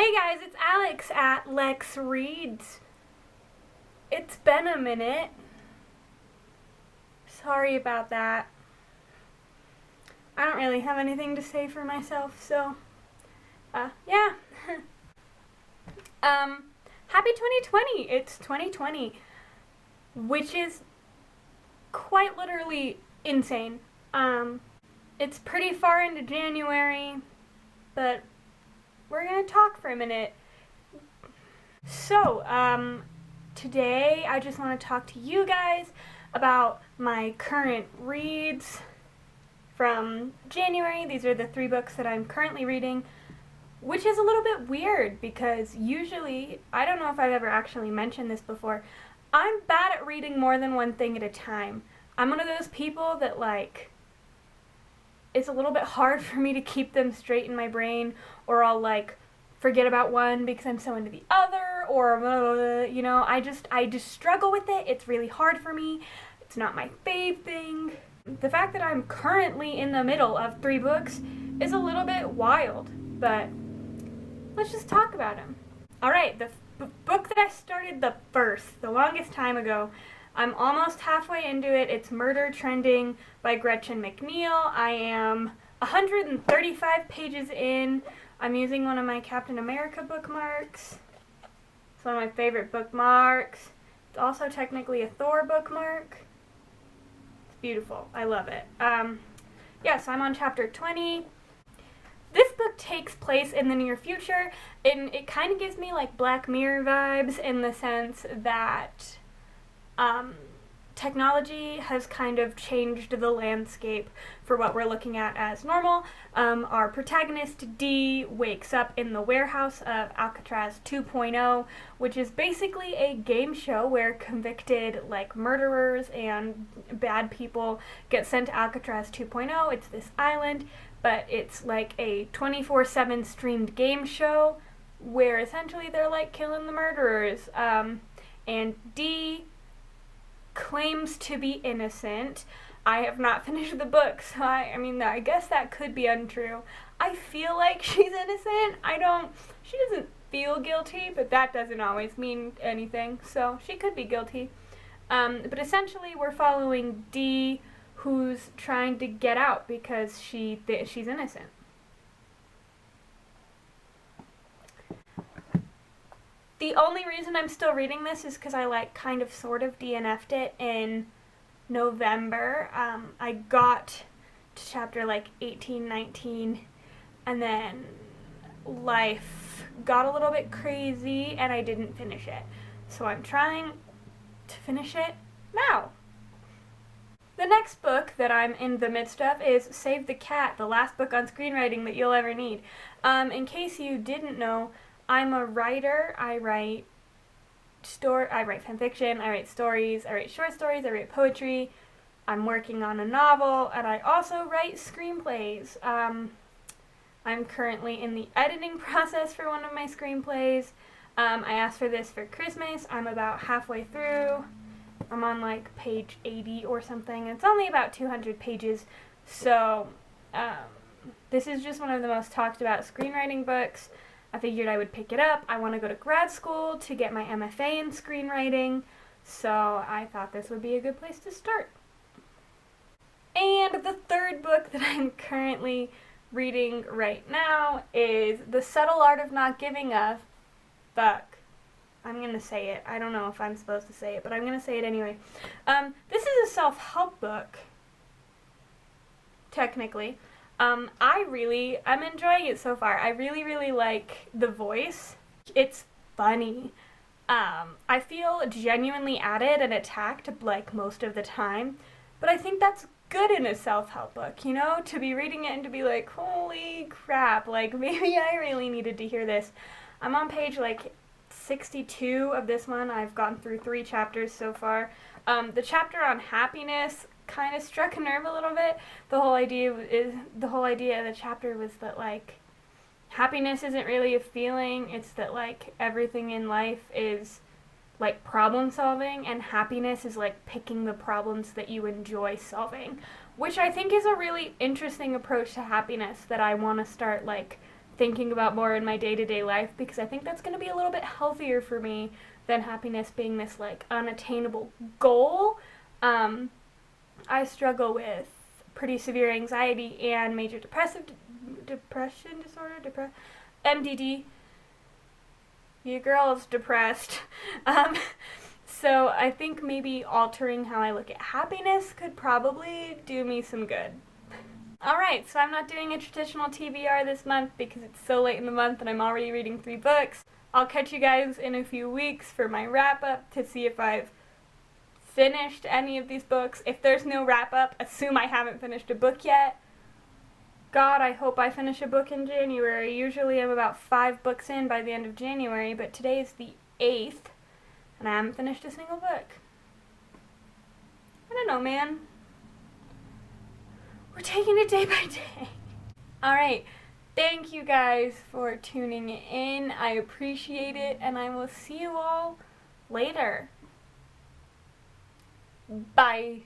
Hey guys, it's Alex at LexReads. It's been a minute. Sorry about that. I don't really have anything to say for myself, so, yeah. Happy 2020! It's 2020, which is quite literally insane. It's pretty far into January, but we're gonna talk for a minute. So, today I just want to talk to you guys about my current reads from January. These are the 3 books that I'm currently reading, which is a little bit weird because usually, I don't know if I've ever actually mentioned this before, I'm bad at reading more than one thing at a time. I'm one of those people that, it's a little bit hard for me to keep them straight in my brain, or I'll, forget about one because I'm so into the other, or, I just struggle with it. It's really hard for me. It's not my fave thing. The fact that I'm currently in the middle of 3 books is a little bit wild, but let's just talk about them. Alright, the book that I started the longest time ago, I'm almost halfway into it. It's Murder Trending by Gretchen McNeil. I am 135 pages in. I'm using one of my Captain America bookmarks. It's one of my favorite bookmarks. It's also technically a Thor bookmark. It's beautiful. I love it. So I'm on chapter 20. This book takes place in the near future, and it kind of gives me Black Mirror vibes in the sense that technology has kind of changed the landscape for what we're looking at as normal. Our protagonist, Dee, wakes up in the warehouse of Alcatraz 2.0, which is basically a game show where convicted, murderers and bad people get sent to Alcatraz 2.0. It's this island, but it's a 24/7 streamed game show where essentially they're, killing the murderers. And Dee claims to be innocent. I have not finished the book, so I guess that could be untrue. I feel like she's innocent. She doesn't feel guilty, but that doesn't always mean anything, so she could be guilty. But essentially we're following Dee, who's trying to get out because she's innocent. The only reason I'm still reading this is because I kind of sort of DNF'd it in November. I got to chapter 18, 19, and then life got a little bit crazy and I didn't finish it. So I'm trying to finish it now. The next book that I'm in the midst of is Save the Cat, the last book on screenwriting that you'll ever need. In case you didn't know, I'm a writer. I write fanfiction, I write stories, I write short stories, I write poetry. I'm working on a novel, and I also write screenplays. I'm currently in the editing process for one of my screenplays. I asked for this for Christmas. I'm about halfway through. I'm on page 80 or something. It's only about 200 pages, so this is just one of the most talked about screenwriting books. I figured I would pick it up. I want to go to grad school to get my MFA in screenwriting, so I thought this would be a good place to start. And the 3rd book that I'm currently reading right now is The Subtle Art of Not Giving a Fuck. I'm going to say it. I don't know if I'm supposed to say it, but I'm going to say it anyway. This is a self-help book, technically. I'm enjoying it so far. I really, really like the voice. It's funny. I feel genuinely added and attacked, most of the time, but I think that's good in a self-help book, to be reading it and to be holy crap, maybe I really needed to hear this. I'm on page, 62 of this one. I've gone through 3 chapters so far. The chapter on happiness kind of struck a nerve a little bit. The whole idea of the chapter was that happiness isn't really a feeling. It's that everything in life is problem solving, and happiness is picking the problems that you enjoy solving, which I think is a really interesting approach to happiness that I want to start thinking about more in my day-to-day life, because I think that's going to be a little bit healthier for me than happiness being this like unattainable goal. I struggle with pretty severe anxiety and major depression disorder, MDD. Your girl's depressed. So I think maybe altering how I look at happiness could probably do me some good. Alright, so I'm not doing a traditional TBR this month because it's so late in the month and I'm already reading 3 books. I'll catch you guys in a few weeks for my wrap-up to see if I've finished any of these books. If there's no wrap-up, assume I haven't finished a book yet. God, I hope I finish a book in January. Usually I'm about 5 books in by the end of January, but today is the 8th, and I haven't finished a single book. I don't know, man. We're taking it day by day. Alright, thank you guys for tuning in. I appreciate it, and I will see you all later. Bye.